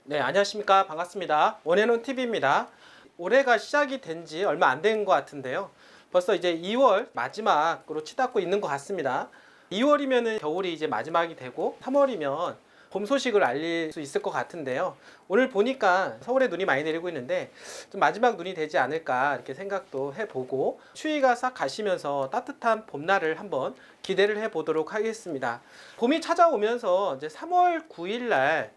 네, 안녕하십니까. 반갑습니다. 원앤원 TV입니다. 올해가 시작이 된 지 얼마 안 된 것 같은데요. 벌써 이제 2월 마지막으로 치닫고 있는 것 같습니다. 2월이면은 겨울이 이제 마지막이 되고 3월이면 봄 소식을 알릴 수 있을 것 같은데요. 오늘 보니까 서울에 눈이 많이 내리고 있는데 좀 마지막 눈이 되지 않을까 이렇게 생각도 해보고 추위가 싹 가시면서 따뜻한 봄날을 한번 기대를 해보도록 하겠습니다. 봄이 찾아오면서 이제 3월 9일 날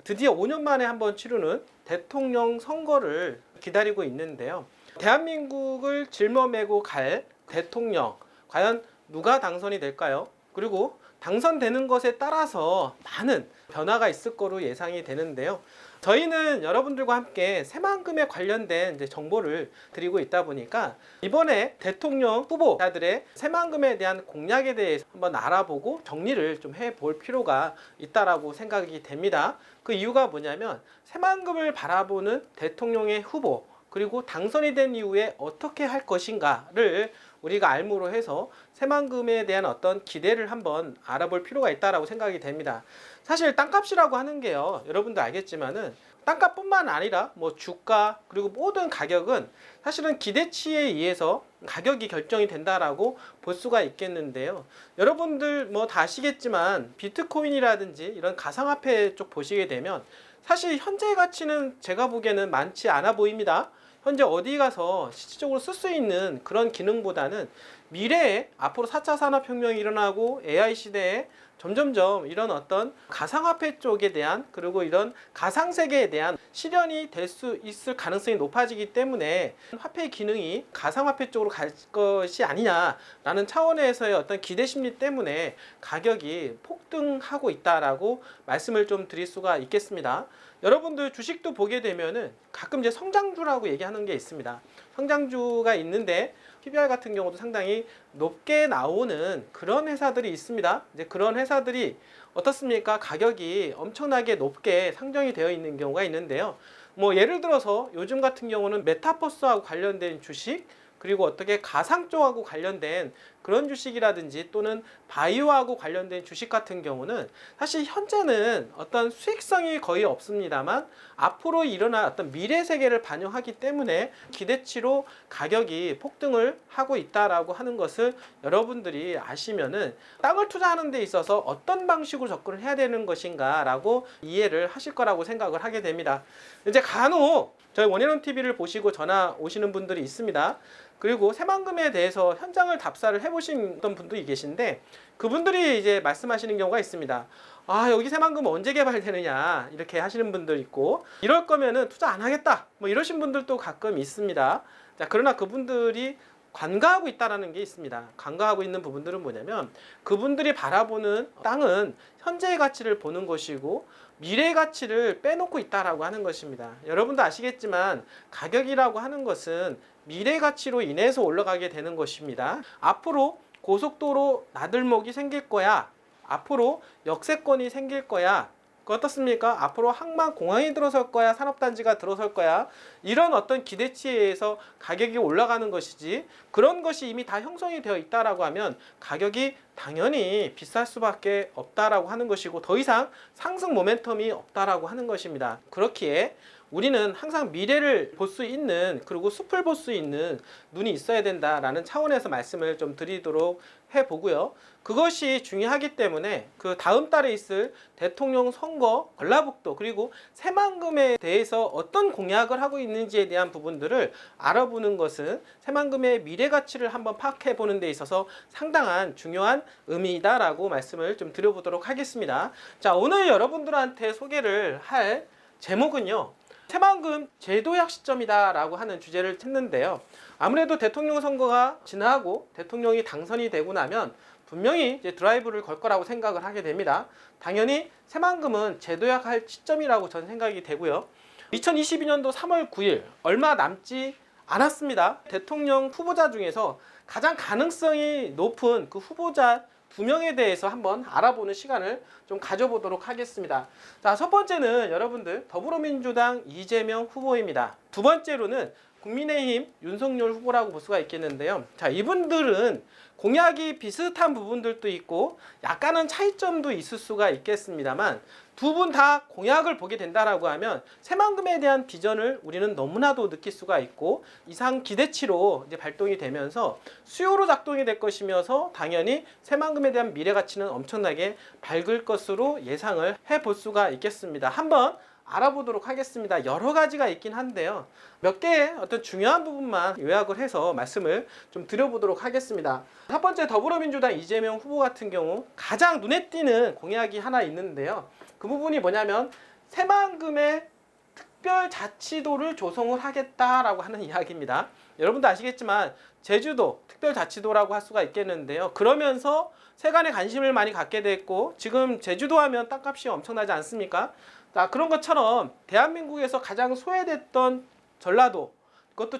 드디어 5년 만에 한번 치르는 대통령 선거를 기다리고 있는데요. 대한민국을 짊어매고 갈 대통령, 과연 누가 당선이 될까요? 그리고 당선되는 것에 따라서 많은 변화가 있을 거로 예상이 되는데요. 저희는 여러분들과 함께 새만금에 관련된 정보를 드리고 있다 보니까 이번에 대통령 후보자들의 새만금에 대한 공약에 대해서 한번 알아보고 정리를 좀 해볼 필요가 있다라고 생각이 됩니다. 그 이유가 뭐냐면 새만금을 바라보는 대통령의 후보 그리고 당선이 된 이후에 어떻게 할 것인가를 우리가 알므로 해서 새만금에 대한 어떤 기대를 한번 알아볼 필요가 있다라고 생각이 됩니다. 사실 땅값이라고 하는 게요, 여러분도 알겠지만은 땅값뿐만 아니라 뭐 주가 그리고 모든 가격은 사실은 기대치에 의해서 가격이 결정이 된다라고 볼 수가 있겠는데요. 여러분들 뭐 다 아시겠지만 비트코인이라든지 이런 가상화폐 쪽 보시게 되면 사실 현재 가치는 제가 보기에는 많지 않아 보입니다. 현재 어디 가서 실질적으로 쓸 수 있는 그런 기능보다는 미래에 앞으로 4차 산업혁명이 일어나고 AI 시대에 점점점 이런 어떤 가상화폐 쪽에 대한 그리고 이런 가상세계에 대한 실현이 될 수 있을 가능성이 높아지기 때문에 화폐 기능이 가상화폐 쪽으로 갈 것이 아니냐라는 차원에서의 어떤 기대심리 때문에 가격이 폭등하고 있다라고 말씀을 좀 드릴 수가 있겠습니다. 여러분들 주식도 보게 되면은 가끔 이제 성장주라고 얘기하는 게 있습니다. 성장주가 있는데 PBR 같은 경우도 상당히 높게 나오는 그런 회사들이 있습니다. 이제 그런 회사들이 어떻습니까? 가격이 엄청나게 높게 상정이 되어 있는 경우가 있는데요. 뭐 예를 들어서 요즘 같은 경우는 메타버스하고 관련된 주식 그리고 어떻게 가상 쪽하고 관련된 그런 주식이라든지 또는 바이오하고 관련된 주식 같은 경우는 사실 현재는 어떤 수익성이 거의 없습니다만 앞으로 일어날 어떤 미래 세계를 반영하기 때문에 기대치로 가격이 폭등을 하고 있다라고 하는 것을 여러분들이 아시면은 땅을 투자하는 데 있어서 어떤 방식으로 접근을 해야 되는 것인가라고 이해를 하실 거라고 생각을 하게 됩니다. 이제 간혹 저희 원앤원 TV를 보시고 전화 오시는 분들이 있습니다. 그리고 새만금에 대해서 현장을 답사를 해보신 분들이 계신데 그분들이 이제 말씀하시는 경우가 있습니다. 아, 여기 새만금 언제 개발되느냐 이렇게 하시는 분들 있고 이럴 거면은 투자 안 하겠다 뭐 이러신 분들도 가끔 있습니다. 자, 그러나 그분들이 관가하고 있다는 게 있습니다. 관가하고 있는 부분들은 뭐냐면 그분들이 바라보는 땅은 현재의 가치를 보는 것이고 미래의 가치를 빼놓고 있다라고 하는 것입니다. 여러분도 아시겠지만 가격이라고 하는 것은 미래 가치로 인해서 올라가게 되는 것입니다. 앞으로 고속도로 나들목이 생길 거야. 앞으로 역세권이 생길 거야. 어떻습니까? 앞으로 항만공항이 들어설 거야, 산업단지가 들어설 거야. 이런 어떤 기대치에 의해서 가격이 올라가는 것이지 그런 것이 이미 다 형성이 되어 있다라고 하면 가격이 당연히 비쌀 수밖에 없다라고 하는 것이고 더 이상 상승 모멘텀이 없다라고 하는 것입니다. 그렇기에 우리는 항상 미래를 볼 수 있는 그리고 숲을 볼 수 있는 눈이 있어야 된다라는 차원에서 말씀을 좀 드리도록 해보고요. 그것이 중요하기 때문에 그 다음 달에 있을 대통령 선거 전라북도 그리고 새만금에 대해서 어떤 공약을 하고 있는지에 대한 부분들을 알아보는 것은 새만금의 미래 가치를 한번 파악해 보는 데 있어서 상당한 중요한 의미다라고 말씀을 좀 드려보도록 하겠습니다. 자, 오늘 여러분들한테 소개를 할 제목은요, 새만금 제도약 시점이다 라고 하는 주제를 했는데요. 아무래도 대통령 선거가 지나고 대통령이 당선이 되고 나면 분명히 이제 드라이브를 걸 거라고 생각을 하게 됩니다. 당연히 새만금은 제도약할 시점이라고 저는 생각이 되고요. 2022년도 3월 9일 얼마 남지 않았습니다. 대통령 후보자 중에서 가장 가능성이 높은 그 후보자 2명에 대해서 한번 알아보는 시간을 좀 가져보도록 하겠습니다. 자, 첫 번째는 여러분들 더불어민주당 이재명 후보입니다. 두 번째로는 국민의힘 윤석열 후보라고 볼 수가 있겠는데요. 자, 이분들은 공약이 비슷한 부분들도 있고 약간은 차이점도 있을 수가 있겠습니다만 두 분 다 공약을 보게 된다라고 하면 새만금에 대한 비전을 우리는 너무나도 느낄 수가 있고 이상 기대치로 이제 발동이 되면서 수요로 작동이 될 것이면서 당연히 새만금에 대한 미래 가치는 엄청나게 밝을 것으로 예상을 해볼 수가 있겠습니다. 한번 알아보도록 하겠습니다. 여러 가지가 있긴 한데요. 몇 개의 어떤 중요한 부분만 요약을 해서 말씀을 좀 드려보도록 하겠습니다. 첫 번째, 더불어민주당 이재명 후보 같은 경우 가장 눈에 띄는 공약이 하나 있는데요. 그 부분이 뭐냐면 새만금의 특별자치도를 조성을 하겠다라고 하는 이야기입니다. 여러분도 아시겠지만 제주도 특별자치도라고 할 수가 있겠는데요. 그러면서 세간에 관심을 많이 갖게 됐고 지금 제주도 하면 땅값이 엄청나지 않습니까? 자, 그런 것처럼 대한민국에서 가장 소외됐던 전라도, 그것도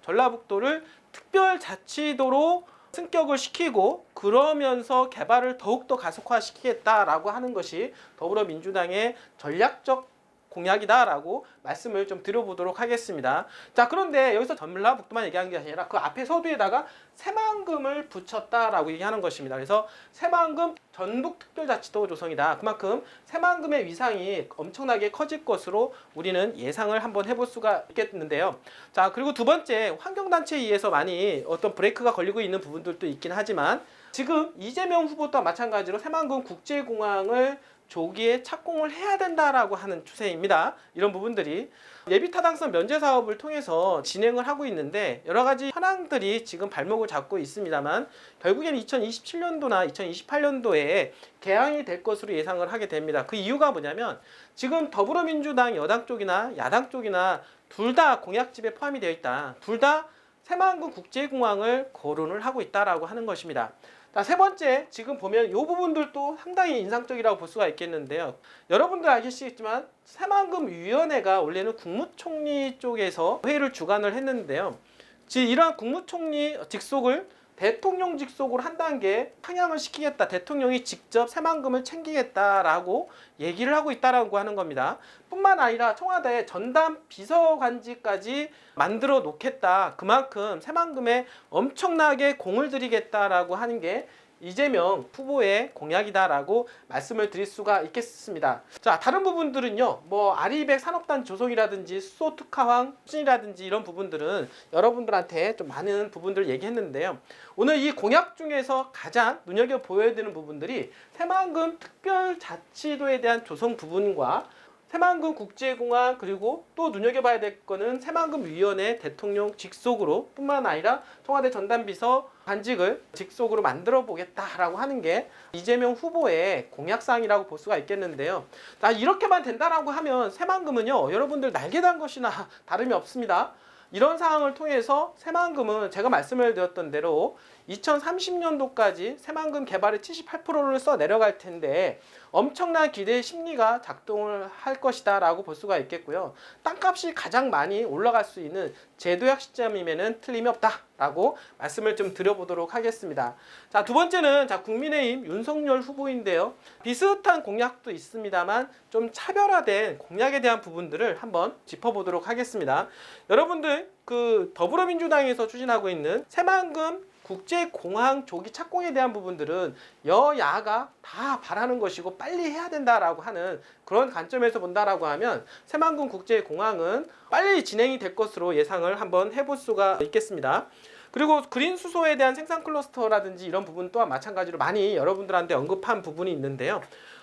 전라북도를 특별자치도로 승격을 시키고 그러면서 개발을 더욱더 가속화시키겠다라고 하는 것이 더불어민주당의 전략적 공약이다라고 말씀을 좀 드려보도록 하겠습니다. 자, 그런데 여기서 전라북도만 얘기하는 게 아니라 그 앞에 서두에다가 새만금을 붙였다라고 얘기하는 것입니다. 그래서 새만금 전북특별자치도 조성이다. 그만큼 새만금의 위상이 엄청나게 커질 것으로 우리는 예상을 한번 해볼 수가 있겠는데요. 자, 그리고 두 번째, 환경단체에 의해서 많이 어떤 브레이크가 걸리고 있는 부분들도 있긴 하지만 지금 이재명 후보도 마찬가지로 새만금 국제공항을 조기에 착공을 해야 된다라고 하는 추세입니다. 이런 부분들이 예비타당성 면제 사업을 통해서 진행을 하고 있는데 여러 가지 현황들이 지금 발목을 잡고 있습니다만 결국에는 2027년도나 2028년도에 개항이 될 것으로 예상을 하게 됩니다. 그 이유가 뭐냐면 지금 더불어민주당 여당 쪽이나 야당 쪽이나 둘 다 공약집에 포함이 되어 있다. 둘 다 새만금 국제공항을 거론을 하고 있다라고 하는 것입니다. 자, 세 번째, 지금 보면 이 부분들도 상당히 인상적이라고 볼 수가 있겠는데요. 여러분들 아시겠지만 새만금위원회가 원래는 국무총리 쪽에서 회의를 주관을 했는데요. 지금 이러한 국무총리 직속을 대통령 직속으로 한 단계 상향을 시키겠다. 대통령이 직접 새만금을 챙기겠다라고 얘기를 하고 있다라고 하는 겁니다. 뿐만 아니라 청와대 전담 비서관직까지 만들어 놓겠다. 그만큼 새만금에 엄청나게 공을 들이겠다라고 하는 게 이재명 후보의 공약이다라고 말씀을 드릴 수가 있겠습니다. 자, 다른 부분들은요, 뭐 아리백 산업단 조성이라든지 수소 특화황 추진이라든지 이런 부분들은 여러분들한테 좀 많은 부분들을 얘기했는데요. 오늘 이 공약 중에서 가장 눈여겨 보여야 되는 부분들이 새만금 특별자치도에 대한 조성 부분과 새만금 국제공항, 그리고 또 눈여겨봐야 될 거는 새만금위원회 대통령 직속으로 뿐만 아니라 청와대 전담비서 관직을 직속으로 만들어 보겠다라고 하는 게 이재명 후보의 공약사항이라고 볼 수가 있겠는데요. 자, 이렇게만 된다라고 하면 새만금은요, 여러분들 날개 단 것이나 다름이 없습니다. 이런 상황을 통해서 새만금은 제가 말씀을 드렸던 대로 2030년도까지 새만금 개발의 78%를 써 내려갈 텐데 엄청난 기대의 심리가 작동을 할 것이다 라고 볼 수가 있겠고요. 땅값이 가장 많이 올라갈 수 있는 제도약 시점이면은 틀림이 없다 라고 말씀을 좀 드려보도록 하겠습니다. 자, 두 번째는 국민의힘 윤석열 후보인데요. 비슷한 공약도 있습니다만 좀 차별화된 공약에 대한 부분들을 한번 짚어보도록 하겠습니다. 여러분들 그 더불어민주당에서 추진하고 있는 새만금 국제공항 조기 착공에 대한 부분들은 여야가 다 바라는 것이고 빨리 해야 된다라고 하는 그런 관점에서 본다라고 하면 새만금 국제공항은 빨리 진행이 될 것으로 예상을 한번 해볼 수가 있겠습니다. 그리고 그린 수소에 대한 생산 클러스터라든지 이런 부분 또한 마찬가지로 많이 여러분들한테 언급한 부분이 있는데요.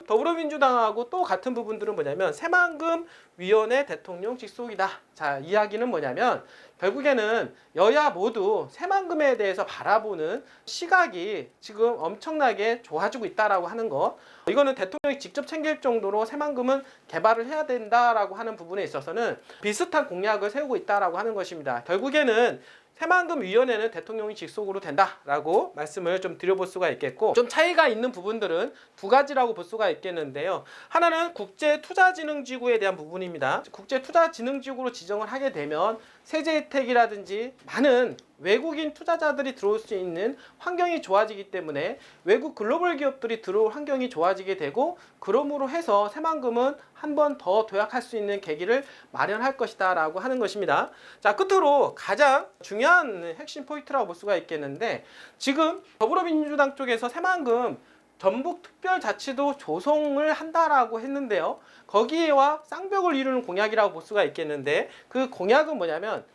더불어민주당하고 또 같은 부분들은 뭐냐면 새만금 위원회 대통령 직속이다. 자, 이야기는 뭐냐면 결국에는 여야 모두 새만금에 대해서 바라보는 시각이 지금 엄청나게 좋아지고 있다라고 하는 것. 이거는 대통령이 직접 챙길 정도로 새만금은 개발을 해야 된다라고 하는 부분에 있어서는 비슷한 공약을 세우고 있다라고 하는 것입니다. 결국에는 새만금위원회는 대통령이 직속으로 된다라고 말씀을 좀 드려볼 수가 있겠고, 좀 차이가 있는 부분들은 두 가지라고 볼 수가 있겠는데요. 하나는 국제투자진흥지구에 대한 부분입니다. 국제투자진흥지구로 지정을 하게 되면 세제 혜택이라든지 많은 외국인 투자자들이 들어올 수 있는 환경이 좋아지기 때문에 외국 글로벌 기업들이 들어올 환경이 좋아지게 되고, 그러므로 해서 새만금은 한 번 더 도약할 수 있는 계기를 마련할 것이다 라고 하는 것입니다. 자, 끝으로 가장 중요한 핵심 포인트라고 볼 수가 있겠는데, 지금 더불어민주당 쪽에서 새만금 전북특별자치도 조성을 한다라고 했는데요. 거기에와 쌍벽을 이루는 공약이라고 볼 수가 있겠는데, 그 공약은 뭐냐면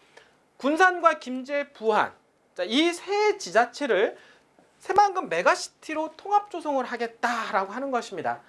군산과 김제, 부안, 이 세 지자체를 새만금 메가시티로 통합 조성을 하겠다라고 하는 것입니다.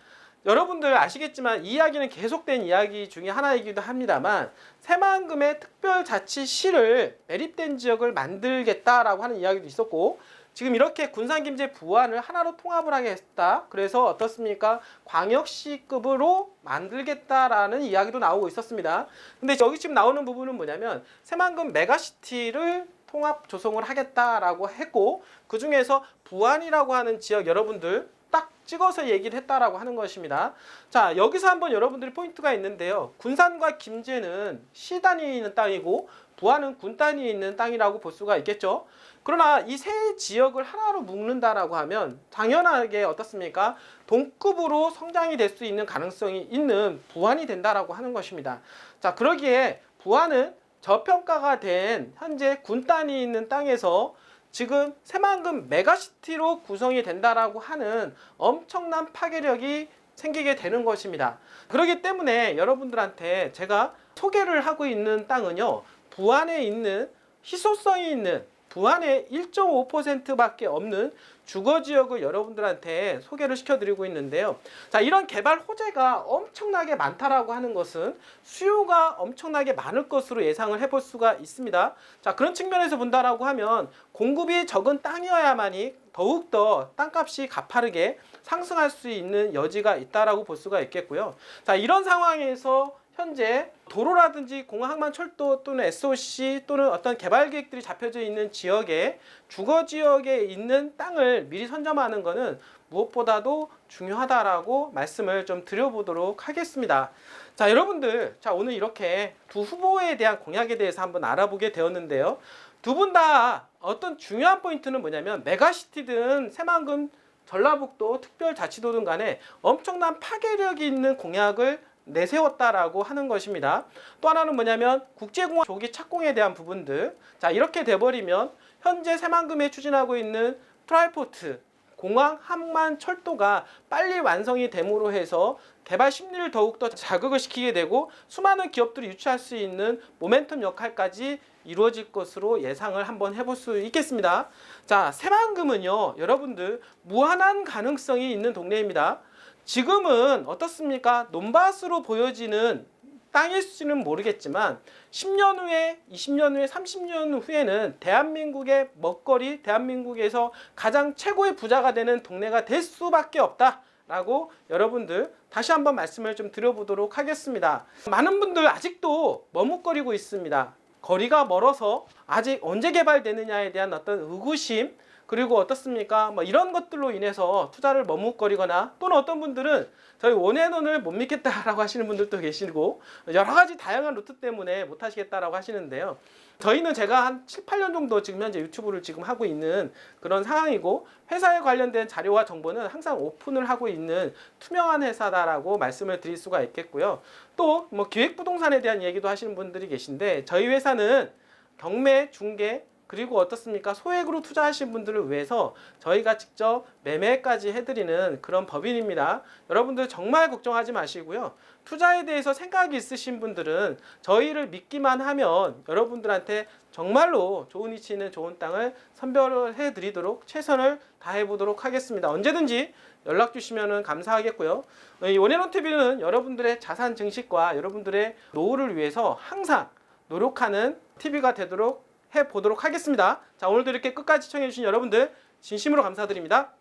여러분들 아시겠지만 이 이야기는 계속된 이야기 중에 하나이기도 합니다만, 새만금의 특별자치시를 매립된 지역을 만들겠다라고 하는 이야기도 있었고, 지금 이렇게 군산, 김제, 부안을 하나로 통합을 하겠다. 그래서 어떻습니까? 광역시급으로 만들겠다라는 이야기도 나오고 있었습니다. 근데 여기 지금 나오는 부분은 뭐냐면 새만금 메가시티를 통합 조성을 하겠다라고 했고, 그 중에서 부안이라고 하는 지역 여러분들 딱 찍어서 얘기를 했다라고 하는 것입니다. 자, 여기서 한번 여러분들이 포인트가 있는데요. 군산과 김제는 시 단위에 있는 땅이고 부안은 군 단위에 있는 땅이라고 볼 수가 있겠죠. 그러나 이 세 지역을 하나로 묶는다라고 하면 당연하게 어떻습니까? 동급으로 성장이 될 수 있는 가능성이 있는 부안이 된다라고 하는 것입니다. 자, 그러기에 부안은 저평가가 된 현재 군 단위에 있는 땅에서 지금 새만금 메가시티로 구성이 된다라고 하는 엄청난 파괴력이 생기게 되는 것입니다. 그렇기 때문에 여러분들한테 제가 소개를 하고 있는 땅은요, 부안에 있는 희소성이 있는 부안의 1.5%밖에 없는 주거지역을 여러분들한테 소개를 시켜드리고 있는데요. 자, 이런 개발 호재가 엄청나게 많다라고 하는 것은 수요가 엄청나게 많을 것으로 예상을 해볼 수가 있습니다. 자, 그런 측면에서 본다라고 하면 공급이 적은 땅이어야만이 더욱더 땅값이 가파르게 상승할 수 있는 여지가 있다라고 볼 수가 있겠고요. 자, 이런 상황에서 현재 도로라든지 공항만철도 또는 SOC 또는 어떤 개발 계획들이 잡혀져 있는 지역에 주거 지역에 있는 땅을 미리 선점하는 것은 무엇보다도 중요하다라고 말씀을 좀 드려보도록 하겠습니다. 자, 여러분들, 자, 오늘 이렇게 두 후보에 대한 공약에 대해서 한번 알아보게 되었는데요. 두 분 다 어떤 중요한 포인트는 뭐냐면 메가시티든 새만금 전라북도 특별자치도든 간에 엄청난 파괴력이 있는 공약을 내세웠다라고 하는 것입니다. 또 하나는 뭐냐면 국제공항 조기 착공에 대한 부분들. 자, 이렇게 돼버리면 현재 새만금에 추진하고 있는 트라이포트 공항 항만 철도가 빨리 완성이 됨으로 해서 개발 심리를 더욱더 자극을 시키게 되고 수많은 기업들이 유치할 수 있는 모멘텀 역할까지 이루어질 것으로 예상을 한번 해볼 수 있겠습니다. 자, 새만금은요, 여러분들 무한한 가능성이 있는 동네입니다. 지금은 어떻습니까? 논밭으로 보여지는 땅일지는 모르겠지만 10년 후에, 20년 후에, 30년 후에는 대한민국의 먹거리, 대한민국에서 가장 최고의 부자가 되는 동네가 될 수밖에 없다라고 여러분들 다시 한번 말씀을 좀 드려보도록 하겠습니다. 많은 분들 아직도 머뭇거리고 있습니다. 거리가 멀어서 아직 언제 개발되느냐에 대한 어떤 의구심, 그리고 어떻습니까? 뭐 이런 것들로 인해서 투자를 머뭇거리거나 또는 어떤 분들은 저희 원앤원을 못 믿겠다라고 하시는 분들도 계시고 여러 가지 다양한 루트 때문에 못 하시겠다라고 하시는데요. 저희는 제가 한 7, 8년 정도 지금 현재 유튜브를 지금 하고 있는 그런 상황이고 회사에 관련된 자료와 정보는 항상 오픈을 하고 있는 투명한 회사다라고 말씀을 드릴 수가 있겠고요. 또 뭐 기획부동산에 대한 얘기도 하시는 분들이 계신데 저희 회사는 경매, 중개, 그리고 어떻습니까? 소액으로 투자하신 분들을 위해서 저희가 직접 매매까지 해드리는 그런 법인입니다. 여러분들 정말 걱정하지 마시고요. 투자에 대해서 생각이 있으신 분들은 저희를 믿기만 하면 여러분들한테 정말로 좋은 위치에 있는 좋은 땅을 선별을 해드리도록 최선을 다해보도록 하겠습니다. 언제든지 연락 주시면 감사하겠고요. 이 원앤원TV는 여러분들의 자산 증식과 여러분들의 노후를 위해서 항상 노력하는 TV가 되도록 해보도록 하겠습니다. 자, 오늘도 이렇게 끝까지 시청해주신 여러분들 진심으로 감사드립니다.